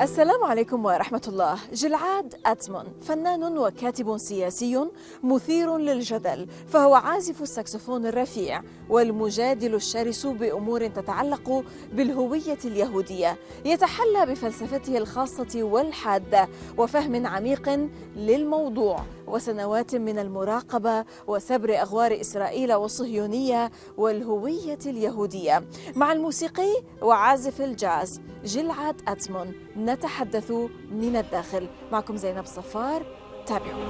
السلام عليكم ورحمة الله. جلعاد أتزمون فنان وكاتب سياسي مثير للجدل، فهو عازف الساكسفون الرفيع والمجادل الشرس بأمور تتعلق بالهوية اليهودية. يتحلى بفلسفته الخاصة والحادة وفهم عميق للموضوع وسنوات من المراقبة وسبر أغوار إسرائيل والصهيونية والهوية اليهودية. مع الموسيقي وعازف الجاز جلعاد أتزمون نتحدث من الداخل. معكم زينب صفار، تابعوا.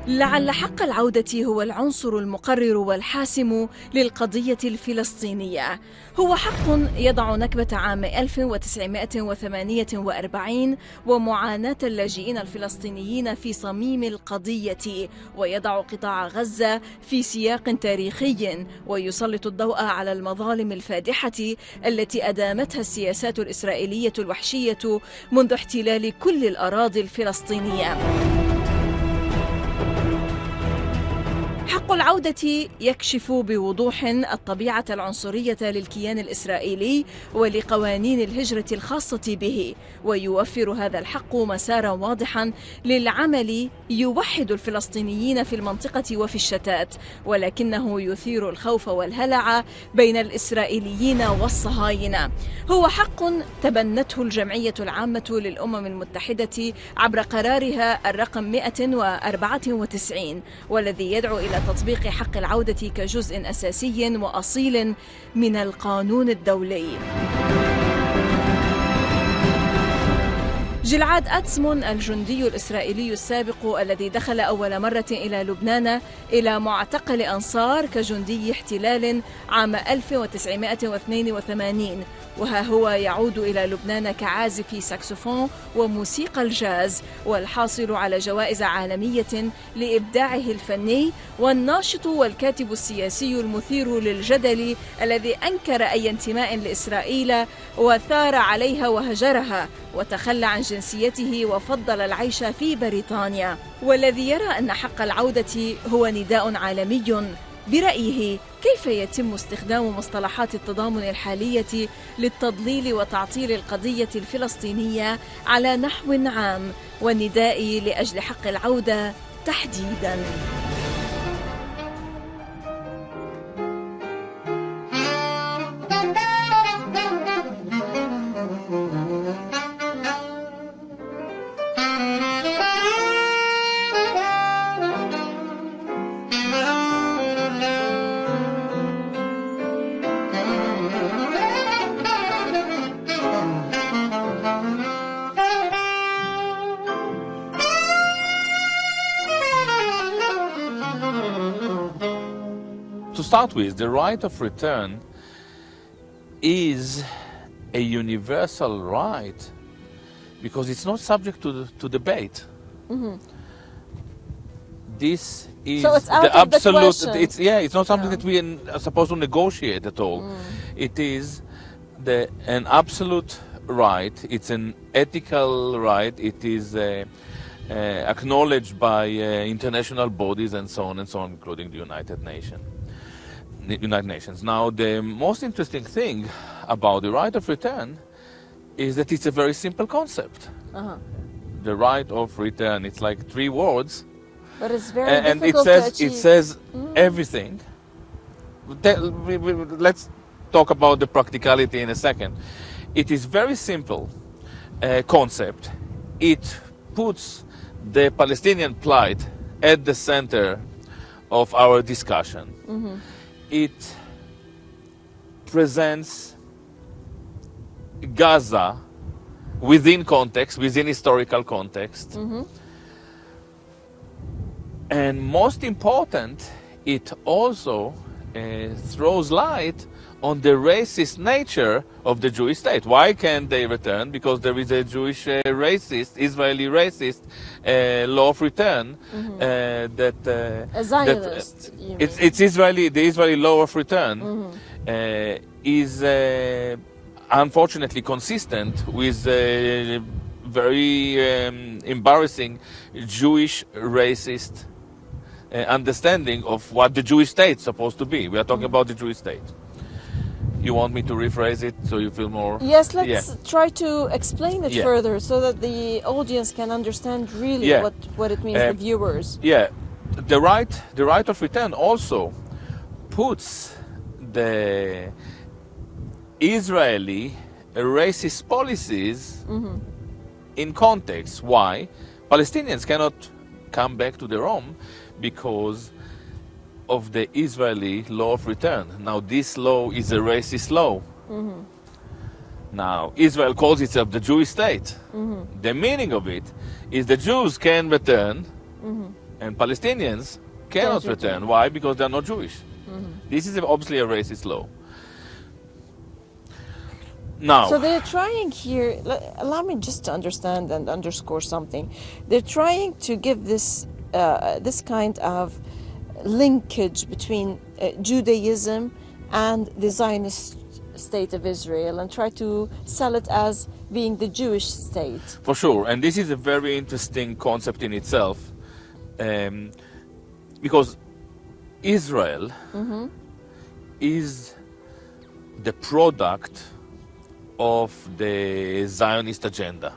لعل حق العودة هو العنصر المقرر والحاسم للقضية الفلسطينية. هو حق يضع نكبة عام 1948 ومعاناة اللاجئين الفلسطينيين في صميم القضية، ويضع قطاع غزة في سياق تاريخي، ويسلط الضوء على المظالم الفادحة التي أدامتها السياسات الإسرائيلية الوحشية منذ احتلال كل الأراضي الفلسطينية. حق العودة يكشف بوضوح الطبيعة العنصرية للكيان الإسرائيلي ولقوانين الهجرة الخاصة به، ويوفر هذا الحق مسارا واضحا للعمل يوحد الفلسطينيين في المنطقة وفي الشتات، ولكنه يثير الخوف والهلع بين الإسرائيليين والصهاينة. هو حق تبنته الجمعية العامة للأمم المتحدة عبر قرارها الرقم 194، والذي يدعو إلى تطبيق حق العودة كجزء أساسي وأصيل من القانون الدولي. جلعاد أتزمون الجندي الإسرائيلي السابق الذي دخل أول مرة إلى لبنان إلى معتقل أنصار كجندي احتلال عام 1982، وها هو يعود إلى لبنان كعازف ساكسفون وموسيقى الجاز، والحاصل على جوائز عالمية لإبداعه الفني، والناشط والكاتب السياسي المثير للجدل الذي أنكر أي انتماء لإسرائيل وثار عليها وهجرها، وتخلى عن جنسيته وفضل العيش في بريطانيا، والذي يرى أن حق العودة هو نداء عالمي. برأيه كيف يتم استخدام مصطلحات التضامن الحالية للتضليل وتعطيل القضية الفلسطينية على نحو عام، والنداء لأجل حق العودة تحديداً؟ To start with, the right of return is a universal right because it's not subject to debate. Mm-hmm. This is so it's out the of absolute. The question. It's not something that we are supposed to negotiate at all. It is an absolute right. It's an ethical right. It is acknowledged by international bodies and so on, including the United Nations. Now, the most interesting thing about the right of return is that it's a very simple concept. The right of return, it's like 3 words. But it's very and difficult to achieve. It says everything. Let's talk about the practicality in a second. It is very simple concept. It puts the Palestinian plight at the center of our discussion. Mm-hmm. It presents Gaza within context, within historical context. Mm-hmm. And most important, it also throws light on the racist nature of the Jewish state. Why can't they return? Because there is a Jewish Israeli racist law of return a Zionist. It's Israeli. The Israeli law of return is unfortunately consistent with very embarrassing Jewish racist understanding of what the Jewish state is supposed to be. We are talking about the Jewish state. You want me to rephrase it so you feel more? Yes, let's try to explain it further so that the audience can understand really what it means, the viewers. Yeah, the right of return also puts the Israeli racist policies in context. Why? Palestinians cannot come back to their home because of the Israeli law of return. Now, this law is a racist law. Now, Israel calls itself the Jewish state. The meaning of it is the Jews can return and Palestinians cannot return. Why? Because they're not Jewish. This is obviously a racist law. Now, so they're trying here, allow me just to understand and underscore something. They're trying to give this kind of linkage between Judaism and the Zionist state of Israel and try to sell it as being the Jewish state. For sure, and this is a very interesting concept in itself, because Israel is the product of the Zionist agenda.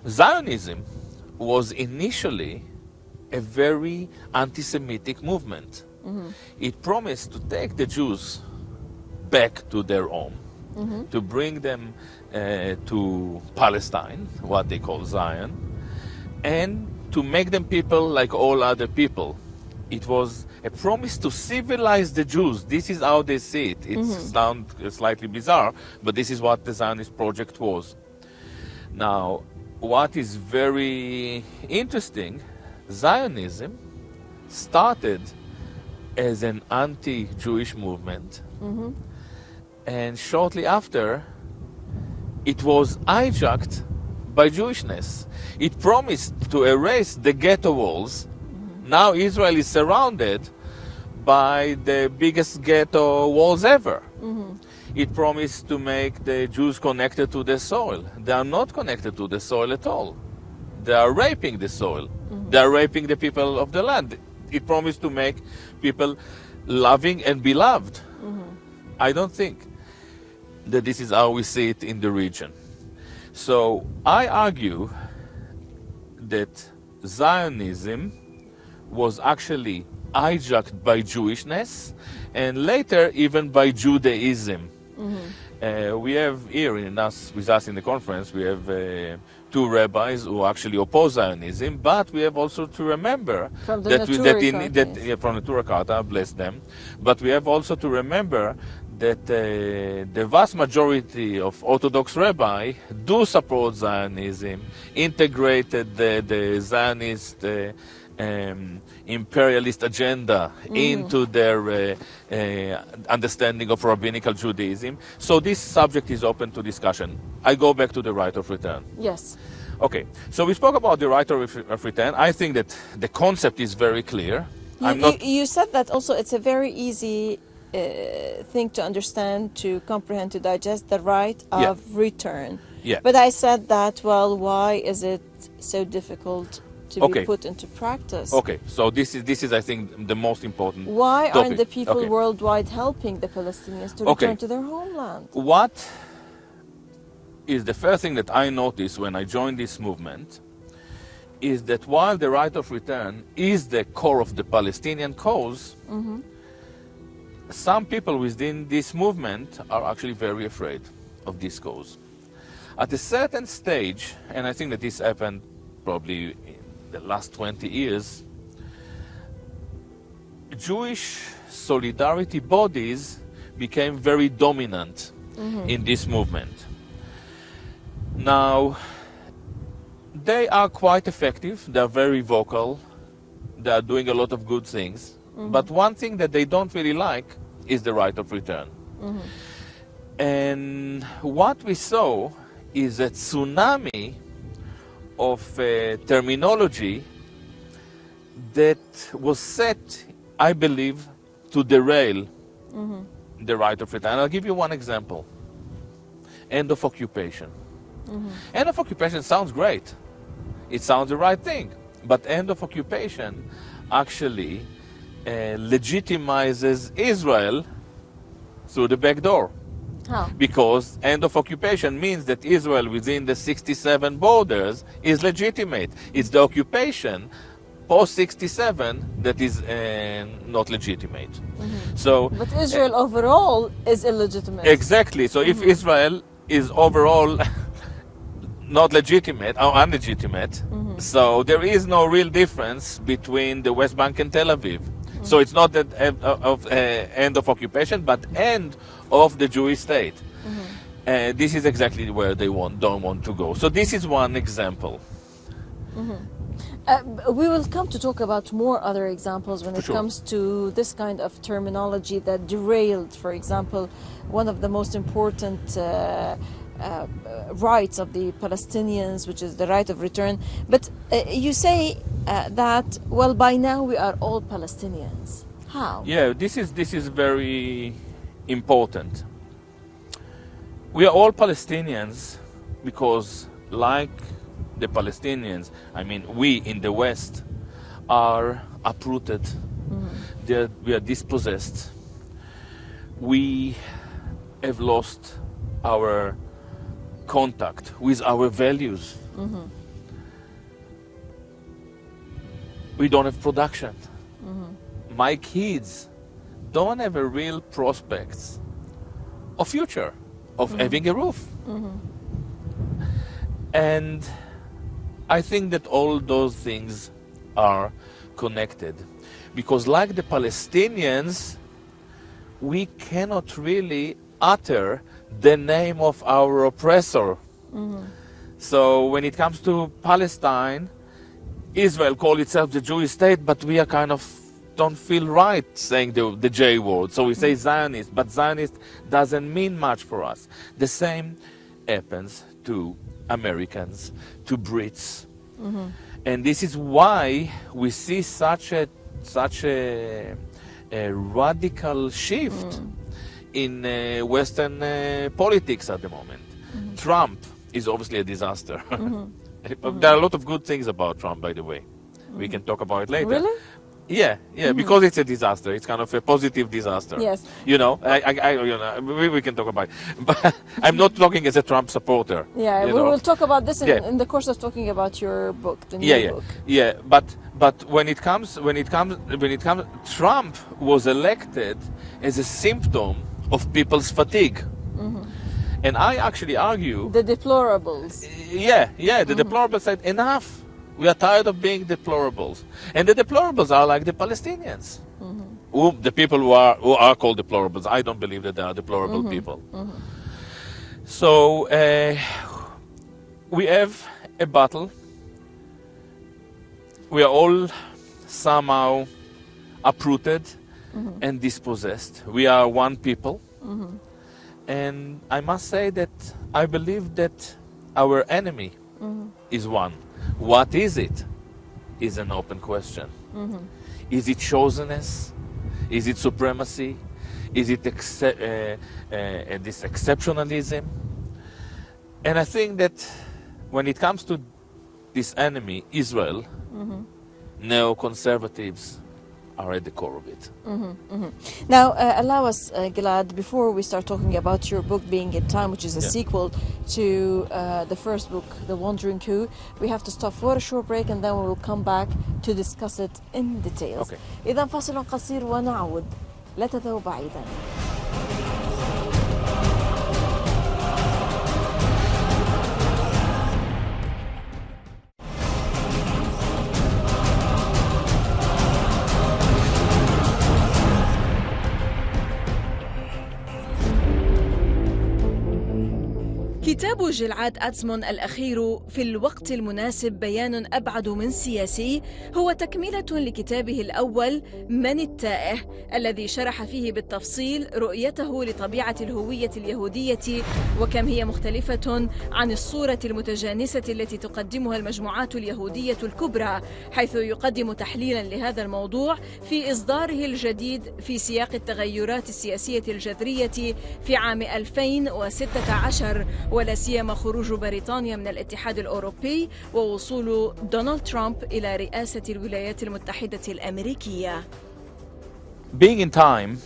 Zionism was initially a very anti-Semitic movement. It promised to take the Jews back to their home, to bring them to Palestine, what they call Zion, and to make them people like all other people. It was a promise to civilize the Jews. This is how they see it. It sounds slightly bizarre, but this is what the Zionist project was. Now, what is very interesting, Zionism started as an anti-Jewish movement, and shortly after, it was hijacked by Jewishness. It promised to erase the ghetto walls. Now Israel is surrounded by the biggest ghetto walls ever. It promised to make the Jews connected to the soil. They are not connected to the soil at all. They are raping the soil. They are raping the people of the land. It promised to make people loving and beloved. I don't think that this is how we see it in the region. So I argue that Zionism was actually hijacked by Jewishness and later even by Judaism. We have here with us in the conference, we have two rabbis who actually oppose Zionism, but we have also to remember from the from the Torah Carta, bless them, but we have also to remember that the vast majority of Orthodox rabbis do support Zionism, integrated the Zionist imperialist agenda into their understanding of rabbinical Judaism. So this subject is open to discussion. I go back to the right of return. Yes. Okay, so we spoke about the right of return. I think that the concept is very clear. You said that also it's a very easy thing to understand, to comprehend, to digest, the right of return. Yeah. But I said that, well, why is it so difficult to be put into practice? Okay, so this is I think the most important Why topic. aren't the people worldwide helping the Palestinians to return to their homeland? What is the first thing that I noticed when I joined this movement is that while the right of return is the core of the Palestinian cause, some people within this movement are actually very afraid of this cause. At a certain stage, and I think that this happened probably in the last 20 years, Jewish solidarity bodies became very dominant in this movement. Now, they are quite effective, they are very vocal, they are doing a lot of good things, But one thing that they don't really like is the right of return. And what we saw is a tsunami of terminology that was set, I believe, to derail the right of return. I'll give you one example. End of occupation. End of occupation sounds great. It sounds the right thing. But end of occupation actually legitimizes Israel through the back door. How? Because end of occupation means that Israel within the 67 borders is legitimate. It's the occupation post-67 that is not legitimate. So, But Israel overall is illegitimate. exactly. So if Israel is overall not legitimate or unlegitimate, so there is no real difference between the West Bank and Tel Aviv. So it's not that end of occupation, but end of the Jewish state. This is exactly where they don't want to go. So this is one example. We will come to talk about more other examples when it sure. comes to this kind of terminology that derailed, for example, one of the most important rights of the Palestinians, which is the right of return. But you say that, well, by now we are all Palestinians. How? Yeah, this is very important. We are all Palestinians because, like the Palestinians, I mean, we in the West are uprooted. We are dispossessed. We have lost our contact with our values. We don't have production. My kids don't have a real prospects of future, of having a roof. And I think that all those things are connected. Because like the Palestinians, we cannot really utter the name of our oppressor. So when it comes to Palestine, Israel calls itself the Jewish state, but we are kind of don't feel right saying the J word. So we say Zionist, but Zionist doesn't mean much for us. The same happens to Americans, to Brits. And this is why we see such a radical shift in Western politics at the moment. Trump is obviously a disaster. There are a lot of good things about Trump, by the way. We can talk about it later. Really? Yeah, because it's a disaster. It's kind of a positive disaster. Yes. You know, we can talk about it. But I'm not talking as a Trump supporter. Yeah, we will talk about this in the course of talking about your book, the new book. Yeah, but when it comes, Trump was elected as a symptom of people's fatigue. And I actually argue... The deplorables. Yeah, the deplorables said, enough. We are tired of being deplorables. And the deplorables are like the Palestinians. The people who are called deplorables. I don't believe that they are deplorable people. So we have a battle. We are all somehow uprooted and dispossessed. We are one people. And I must say that I believe that our enemy is one. What is it? Is an open question. Is it chosenness? Is it supremacy? Is it this exceptionalism? And I think that when it comes to this enemy, Israel, neoconservatives are at the core of it. Now, allow us, Gilad, before we start talking about your book Being in Time, which is a sequel to the first book, The Wandering Coup, we have to stop for a short break and then we will come back to discuss it in details. إذا فاصل قصير ونعود. لا تذهبوا بعيدا. كتاب كتاب جلعاد أتزمون الأخير في الوقت المناسب بيان أبعد من سياسي هو تكملة لكتابه الأول من التائه، الذي شرح فيه بالتفصيل رؤيته لطبيعة الهوية اليهودية وكم هي مختلفة عن الصورة المتجانسة التي تقدمها المجموعات اليهودية الكبرى، حيث يقدم تحليلا لهذا الموضوع في إصداره الجديد في سياق التغيرات السياسية الجذرية في عام 2016، ولا سيما خروج بريطانيا من الاتحاد الأوروبي ووصول دونالد ترامب إلى رئاسة الولايات المتحدة الأمريكية. Being in time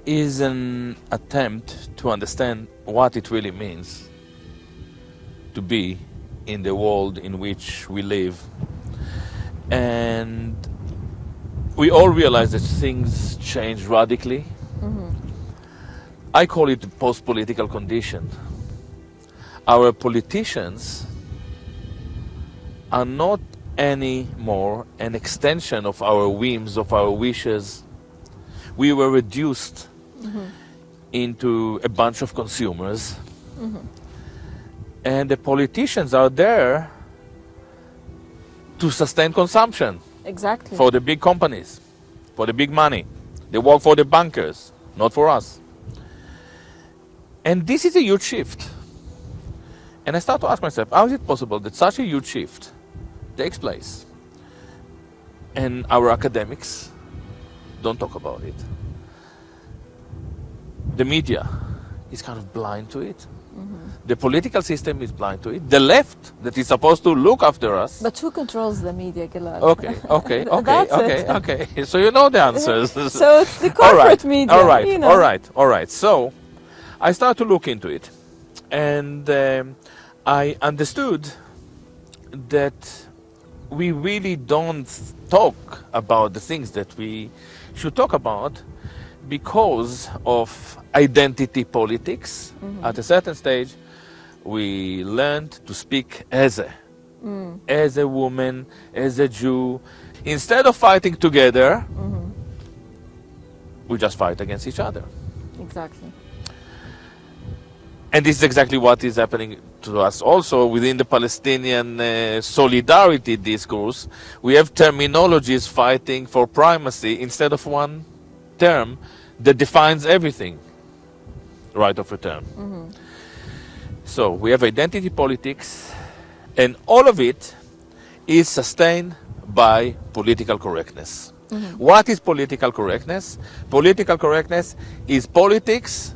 is an attempt to understand what it really means to be in the world in which we live. And we all realize that things change radically. I call it the post-political condition. Our politicians are not anymore an extension of our whims, of our wishes. We were reduced into a bunch of consumers. And the politicians are there to sustain consumption. Exactly. For the big companies, for the big money. They work for the bankers, not for us. And this is a huge shift. And I start to ask myself, how is it possible that such a huge shift takes place and our academics don't talk about it? The media is kind of blind to it. The political system is blind to it. The left, that is supposed to look after us. But who controls the media, Gilad? Okay. So you know the answers. So it's the corporate media. All right. So I start to look into it. And I understood that we really don't talk about the things that we should talk about because of identity politics. At a certain stage, we learned to speak as a woman, as a Jew. Instead of fighting together, we just fight against each other. Exactly. And this is exactly what is happening to us also within the Palestinian solidarity discourse. We have terminologies fighting for primacy instead of one term that defines everything. Right of return. So we have identity politics, and all of it is sustained by political correctness. What is political correctness? Political correctness is politics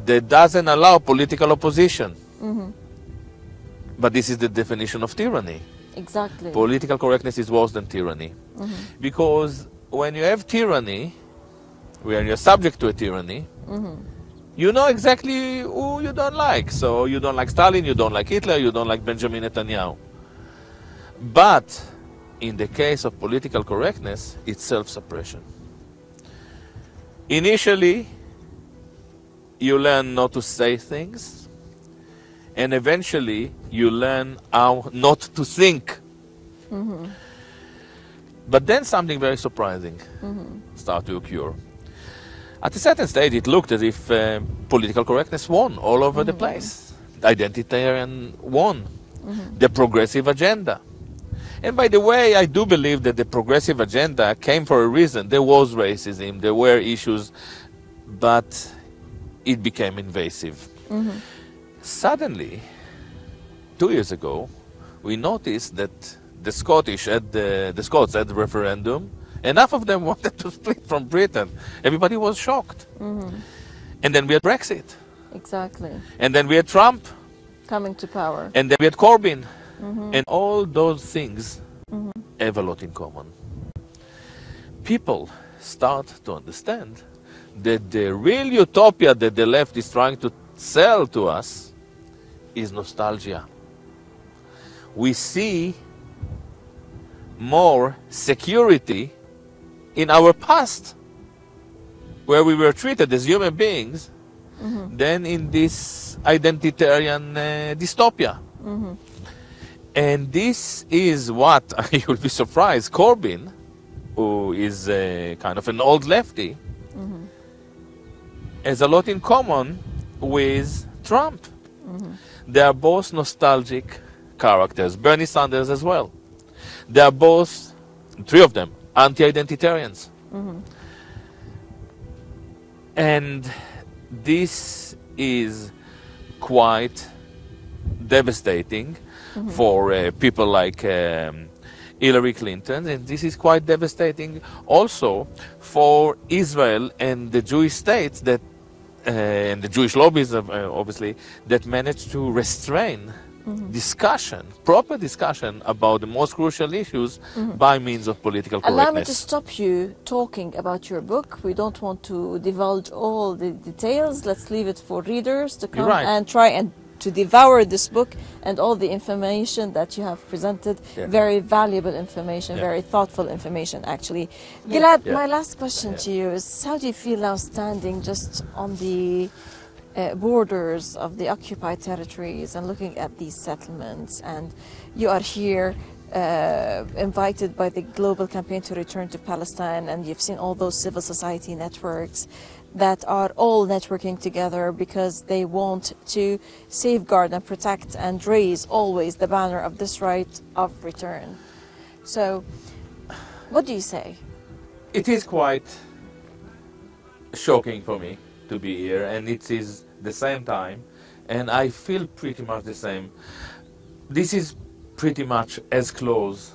that doesn't allow political opposition. But this is the definition of tyranny. Exactly. Political correctness is worse than tyranny. Because when you have tyranny, when you're subject to a tyranny, you know exactly who you don't like. So you don't like Stalin, you don't like Hitler, you don't like Benjamin Netanyahu. But in the case of political correctness, it's self-suppression. Initially, you learn not to say things, and eventually you learn how not to think. But then something very surprising starts to occur. At a certain stage, it looked as if political correctness won all over the place. Identitarian won. The progressive agenda. And by the way, I do believe that the progressive agenda came for a reason. There was racism, there were issues, but it became invasive. Suddenly, 2 years ago, we noticed that the Scots had the referendum. Enough of them wanted to split from Britain. Everybody was shocked. And then we had Brexit. Exactly. And then we had Trump. Coming to power. And then we had Corbyn. And all those things have a lot in common. People start to understand that the real utopia that the left is trying to sell to us is nostalgia. We see more security in our past, where we were treated as human beings, than in this identitarian dystopia. And this is what, you'll be surprised, Corbyn, who is kind of an old lefty, has a lot in common with Trump. they are both nostalgic characters. Bernie Sanders as well. They are both, three of them, anti-identitarians. And this is quite devastating for people like Hillary Clinton, and this is quite devastating also for Israel and the Jewish states that, and the Jewish lobbies, obviously, that managed to restrain discussion, proper discussion about the most crucial issues by means of political correctness. Allow me to stop you talking about your book. We don't want to divulge all the details. Let's leave it for readers to come and try and to devour this book and all the information that you have presented. Very valuable information, very thoughtful information, actually. Gilad, my last question to you is, how do you feel now standing just on the borders of the occupied territories and looking at these settlements, and you are here invited by the global campaign to return to Palestine, and you've seen all those civil society networks that are all networking together because they want to safeguard and protect and raise always the banner of this right of return. So what do you say? It is quite shocking for me to be here, and it is the same time, and I feel pretty much the same. This is pretty much as close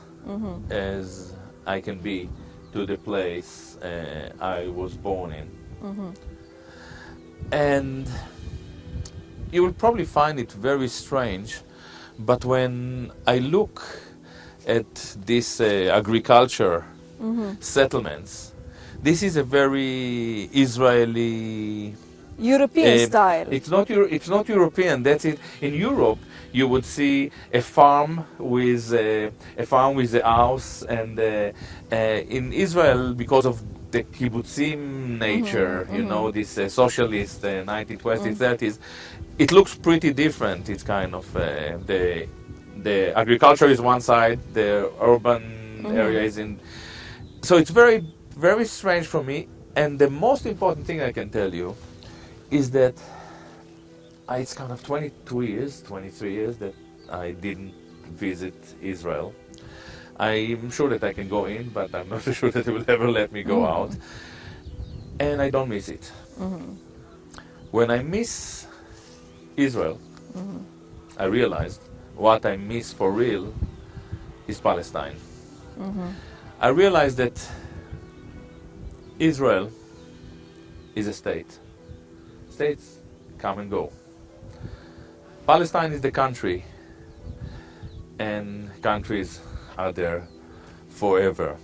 as I can be to the place I was born in. And you will probably find it very strange, but when I look at this agriculture settlements, this is a very Israeli European style. It's not European. That's it. In Europe, you would see a farm with a house, and in Israel, because of the kibbutzim nature, you know, this socialist 1920s, 30s, it looks pretty different. It's kind of the agriculture is one side, the urban area is in. So it's very, very strange for me. And the most important thing I can tell you is that it's kind of 23 years that I didn't visit Israel. I'm sure that I can go in, but I'm not sure that they will ever let me go out. And I don't miss it. When I miss Israel, I realized what I miss for real is Palestine. I realized that Israel is a state. States come and go. Palestine is the country, and countries are there forever.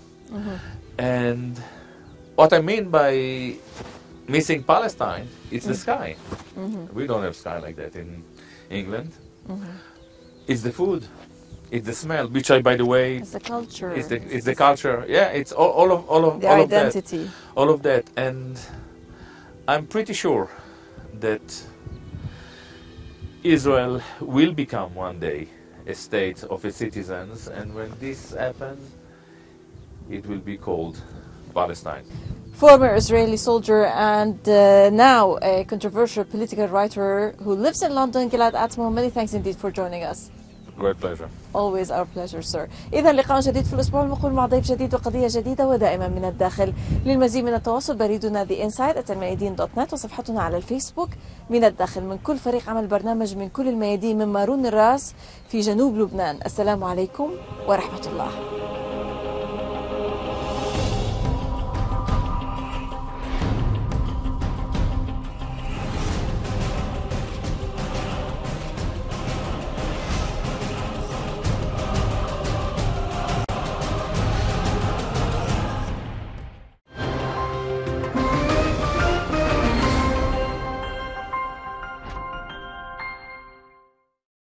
And what I mean by missing Palestine, it's the sky. We don't have sky like that in England. It's the food, it's the smell, which I, by the way, it's the culture. It's the culture. Yeah, it's all of the identity. All of that, and I'm pretty sure that Israel will become one day a state of its citizens, and when this happens, it will be called Palestine. Former Israeli soldier and now a controversial political writer who lives in London, Gilad Atzmon, many thanks indeed for joining us. Great pleasure. Always our pleasure, sir. إذا لقاء جديد في الأسبوع المقبل مع ضيف جديد وقضية جديدة ودائما من الداخل. للمزيد من التواصل بريدنا theinside@almayadeen.net وصفحتنا على الفيسبوك من الداخل. من كل فريق عمل برنامج من كل الميادين، من مارون الراس في جنوب لبنان، السلام عليكم ورحمة الله.